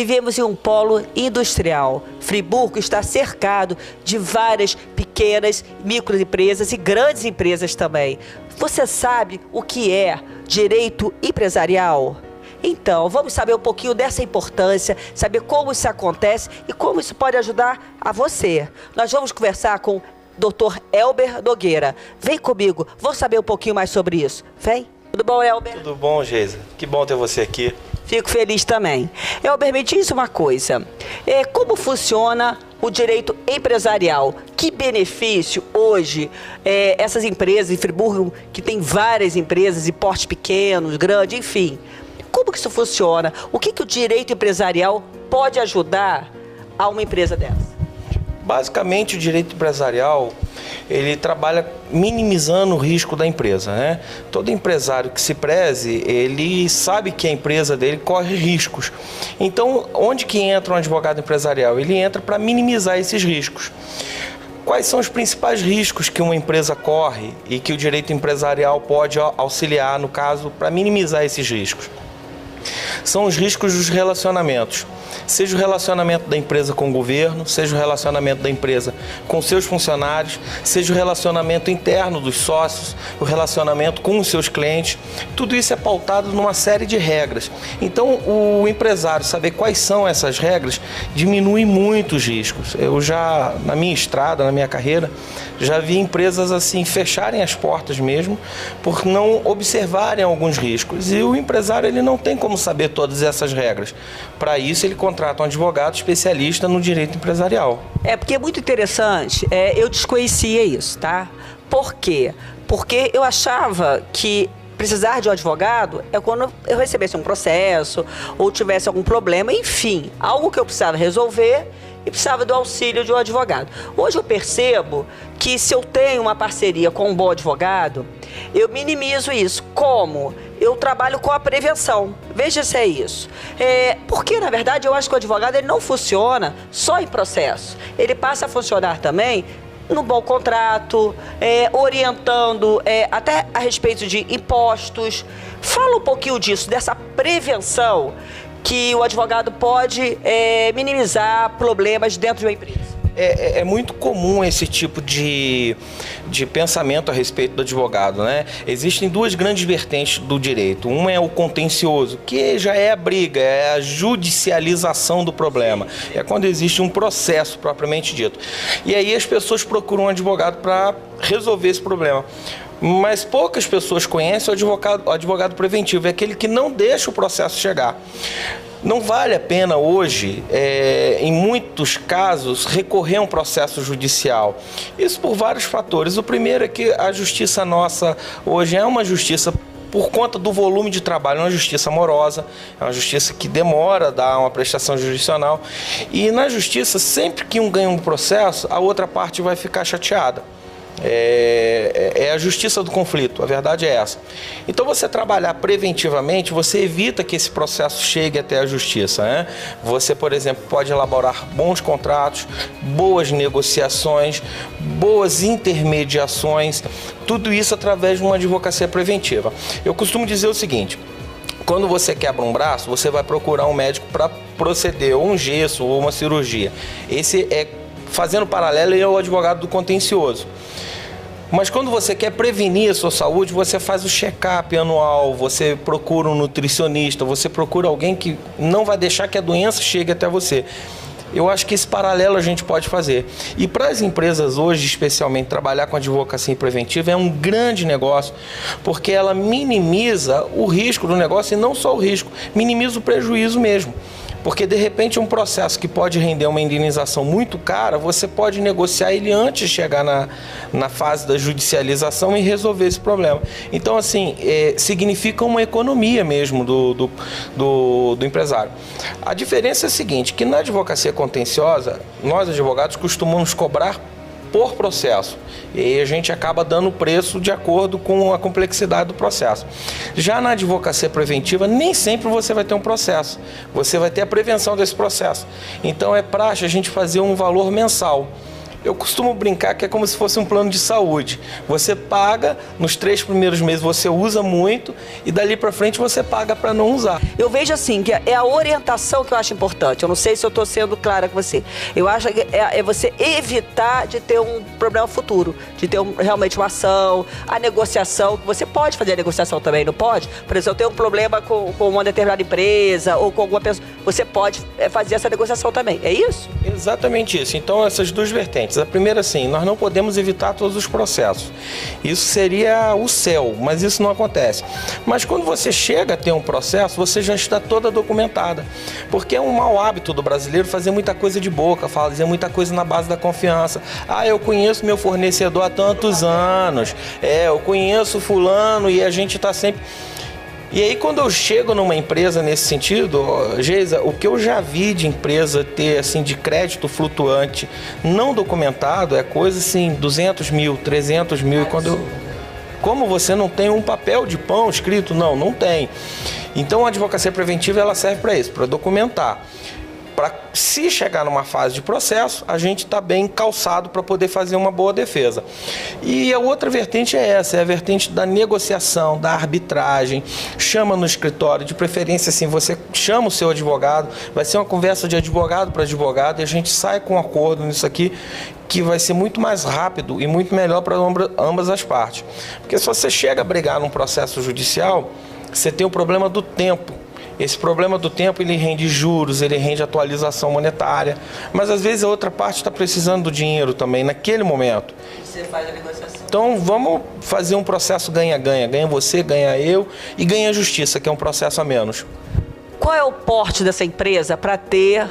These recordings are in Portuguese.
Vivemos em um polo industrial. Friburgo está cercado de várias pequenas microempresas e grandes empresas também. Você sabe o que é direito empresarial? Então, vamos saber um pouquinho dessa importância, saber como isso acontece e como isso pode ajudar a você. Nós vamos conversar com o Dr. Elber Nogueira. Vem comigo, vamos saber um pouquinho mais sobre isso. Vem. Tudo bom, Elber? Tudo bom, Geisa. Que bom ter você aqui. Fico feliz também. Elber, me diz uma coisa. Como funciona o direito empresarial? Que benefício hoje essas empresas em Friburgo, que tem várias empresas de porte pequeno, grande, enfim. Como que isso funciona? O que o direito empresarial pode ajudar a uma empresa dessa? Basicamente, o direito empresarial, ele trabalha minimizando o risco da empresa, né? Todo empresário que se preze, ele sabe que a empresa dele corre riscos. Então, onde que entra um advogado empresarial? Ele entra para minimizar esses riscos. Quais são os principais riscos que uma empresa corre e que o direito empresarial pode auxiliar, no caso, para minimizar esses riscos? São os riscos dos relacionamentos. Seja o relacionamento da empresa com o governo, seja o relacionamento da empresa com seus funcionários, seja o relacionamento interno dos sócios, o relacionamento com os seus clientes. Tudo isso é pautado numa série de regras. Então, o empresário saber quais são essas regras diminui muito os riscos. Eu já, na minha estrada, na minha carreira, já vi empresas assim fecharem as portas mesmo por não observarem alguns riscos. E o empresário ele não tem como saber todas essas regras. Para isso, ele contrata um advogado especialista no direito empresarial. Porque é muito interessante, eu desconhecia isso, tá? Por quê? Porque eu achava que precisar de um advogado é quando eu recebesse um processo ou tivesse algum problema, enfim, algo que eu precisava resolver e precisava do auxílio de um advogado. Hoje eu percebo que se eu tenho uma parceria com um bom advogado, eu minimizo isso. Como? Eu trabalho com a prevenção. Veja se é isso. Porque, na verdade, eu acho que o advogado ele não funciona só em processo. Ele passa a funcionar também no bom contrato, orientando até a respeito de impostos. Fala um pouquinho disso, dessa prevenção que o advogado pode minimizar problemas dentro de uma empresa. É muito comum esse tipo de pensamento a respeito do advogado, né? Existem duas grandes vertentes do direito. Uma é o contencioso, que já é a briga, é a judicialização do problema. É quando existe um processo propriamente dito. E aí as pessoas procuram um advogado para resolver esse problema. Mas poucas pessoas conhecem o advogado preventivo, é aquele que não deixa o processo chegar. Não vale a pena hoje, em muitos casos, recorrer a um processo judicial. Isso por vários fatores. O primeiro é que a justiça nossa hoje é uma justiça por conta do volume de trabalho, é uma justiça morosa, é uma justiça que demora a dar uma prestação jurisdicional. E na justiça, sempre que um ganha um processo, a outra parte vai ficar chateada. É a justiça do conflito, a verdade é essa. Então, você trabalhar preventivamente, você evita que esse processo chegue até a justiça, né? Você, por exemplo, pode elaborar bons contratos, boas negociações, boas intermediações, tudo isso através de uma advocacia preventiva. Eu costumo dizer o seguinte: quando você quebra um braço, você vai procurar um médico para proceder ou um gesso ou uma cirurgia. Esse fazendo paralelo, é o advogado do contencioso. Mas quando você quer prevenir a sua saúde, você faz o check-up anual, você procura um nutricionista, você procura alguém que não vai deixar que a doença chegue até você. Eu acho que esse paralelo a gente pode fazer. E para as empresas hoje, especialmente, trabalhar com advocacia preventiva é um grande negócio, porque ela minimiza o risco do negócio e não só o risco, minimiza o prejuízo mesmo. Porque, de repente, um processo que pode render uma indenização muito cara, você pode negociar ele antes de chegar na fase da judicialização e resolver esse problema. Então, assim, significa uma economia mesmo do empresário. A diferença é a seguinte, que na advocacia contenciosa, nós, advogados, costumamos cobrar por processo. E aí a gente acaba dando o preço de acordo com a complexidade do processo. Já na advocacia preventiva, nem sempre você vai ter um processo. Você vai ter a prevenção desse processo. Então é praxe a gente fazer um valor mensal. Eu costumo brincar que é como se fosse um plano de saúde. Você paga, nos 3 primeiros meses você usa muito e dali para frente você paga para não usar. Eu vejo assim, que é a orientação que eu acho importante. Eu não sei se eu estou sendo clara com você. Eu acho que é você evitar de ter um problema futuro, de ter realmente uma ação, a negociação, que você pode fazer a negociação também, não pode? Por exemplo, eu tenho um problema com uma determinada empresa ou com alguma pessoa, você pode fazer essa negociação também, é isso? Exatamente isso. Então, essas duas vertentes. A primeira, assim, nós não podemos evitar todos os processos. Isso seria o céu, mas isso não acontece. Mas quando você chega a ter um processo, você já está toda documentada. Porque é um mau hábito do brasileiro fazer muita coisa de boca, fazer muita coisa na base da confiança. Ah, eu conheço meu fornecedor há tantos anos. Eu conheço fulano e a gente está sempre... E aí, quando eu chego numa empresa nesse sentido, Geisa, o que eu já vi de empresa ter, assim, de crédito flutuante não documentado é coisa, assim, 200 mil, 300 mil. Como você não tem um papel de pão escrito? Não tem. Então, a advocacia preventiva, ela serve para isso, para documentar. Para, se chegar numa fase de processo, a gente está bem calçado para poder fazer uma boa defesa. E a outra vertente é essa, é a vertente da negociação, da arbitragem. Chama no escritório, de preferência assim, você chama o seu advogado, vai ser uma conversa de advogado para advogado e a gente sai com um acordo nisso aqui, que vai ser muito mais rápido e muito melhor para ambas as partes. Porque se você chega a brigar num processo judicial, você tem o problema do tempo. Esse problema do tempo, ele rende juros, ele rende atualização monetária, mas às vezes a outra parte está precisando do dinheiro também, naquele momento. Você faz a negociação. Então vamos fazer um processo ganha-ganha, ganha você, ganha eu e ganha a justiça, que é um processo a menos. Qual é o porte dessa empresa para ter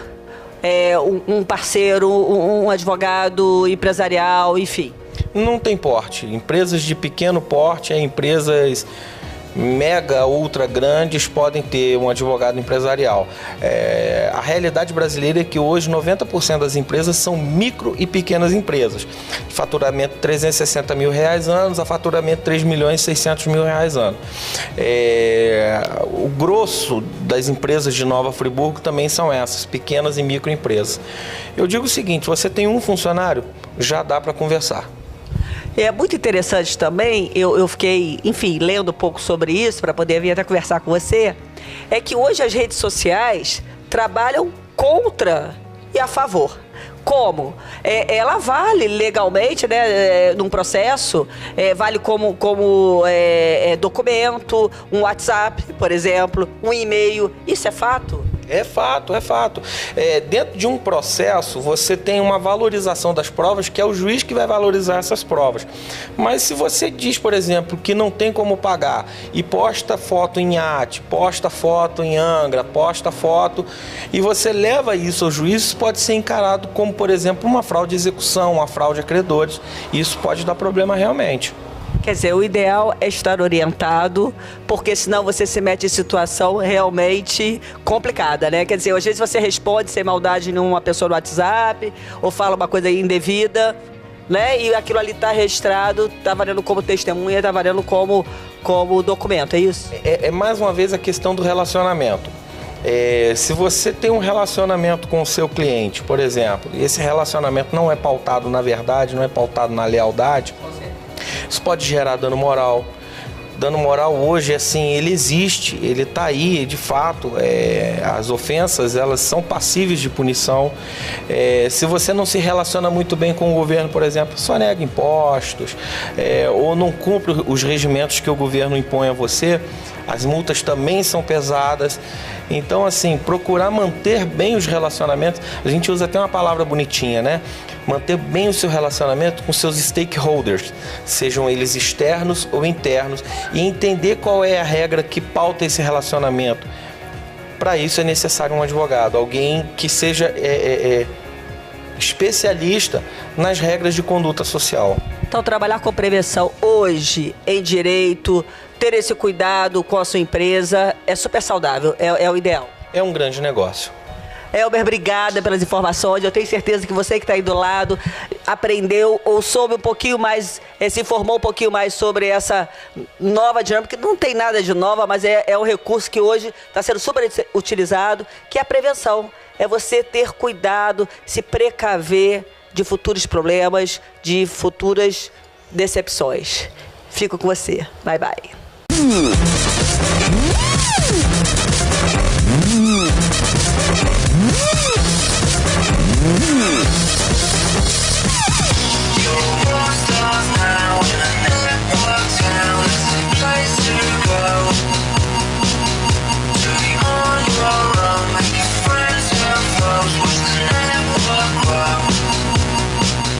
um parceiro, um advogado empresarial, enfim? Não tem porte. Empresas de pequeno porte, empresas mega, ultra grandes podem ter um advogado empresarial. A realidade brasileira é que hoje 90% das empresas são micro e pequenas empresas. Faturamento 360 mil reais anos, a faturamento 3 milhões e 600 mil reais ano. O grosso das empresas de Nova Friburgo também são essas, pequenas e microempresas. Eu digo o seguinte, você tem um funcionário, já dá para conversar. É muito interessante também, eu fiquei, enfim, lendo um pouco sobre isso, para poder vir até conversar com você, é que hoje as redes sociais trabalham contra e a favor. Como? Ela vale legalmente, né, num processo, vale como documento, um WhatsApp, por exemplo, um e-mail, isso é fato? É fato, é fato. Dentro de um processo, você tem uma valorização das provas, que é o juiz que vai valorizar essas provas. Mas se você diz, por exemplo, que não tem como pagar e posta foto em iate, posta foto em Angra, posta foto, e você leva isso ao juiz, isso pode ser encarado como, por exemplo, uma fraude de execução, uma fraude a credores. Isso pode dar problema realmente. Quer dizer, o ideal é estar orientado, porque senão você se mete em situação realmente complicada, né? Quer dizer, às vezes você responde sem maldade numa pessoa no WhatsApp, ou fala uma coisa indevida, né? E aquilo ali está registrado, está valendo como testemunha, está valendo como documento, é isso? É mais uma vez a questão do relacionamento. Se você tem um relacionamento com o seu cliente, por exemplo, e esse relacionamento não é pautado na verdade, não é pautado na lealdade, isso pode gerar dano moral. Dano moral hoje, assim, ele existe, ele está aí, de fato. As ofensas, elas são passíveis de punição. Se você não se relaciona muito bem com o governo, por exemplo, só nega impostos, ou não cumpre os regimentos que o governo impõe a você, as multas também são pesadas. Então, assim, procurar manter bem os relacionamentos, a gente usa até uma palavra bonitinha, né? Manter bem o seu relacionamento com seus stakeholders, sejam eles externos ou internos, e entender qual é a regra que pauta esse relacionamento. Para isso é necessário um advogado, alguém que seja especialista nas regras de conduta social. Então, trabalhar com prevenção hoje em direito, ter esse cuidado com a sua empresa, é super saudável, é o ideal. É um grande negócio. Elber, obrigada pelas informações. Eu tenho certeza que você que está aí do lado aprendeu ou soube um pouquinho mais, se informou um pouquinho mais sobre essa nova dinâmica, que não tem nada de nova, mas é um recurso que hoje está sendo super utilizado, que é a prevenção. É você ter cuidado, se precaver, de futuros problemas, de futuras decepções. Fico com você. Bye, bye.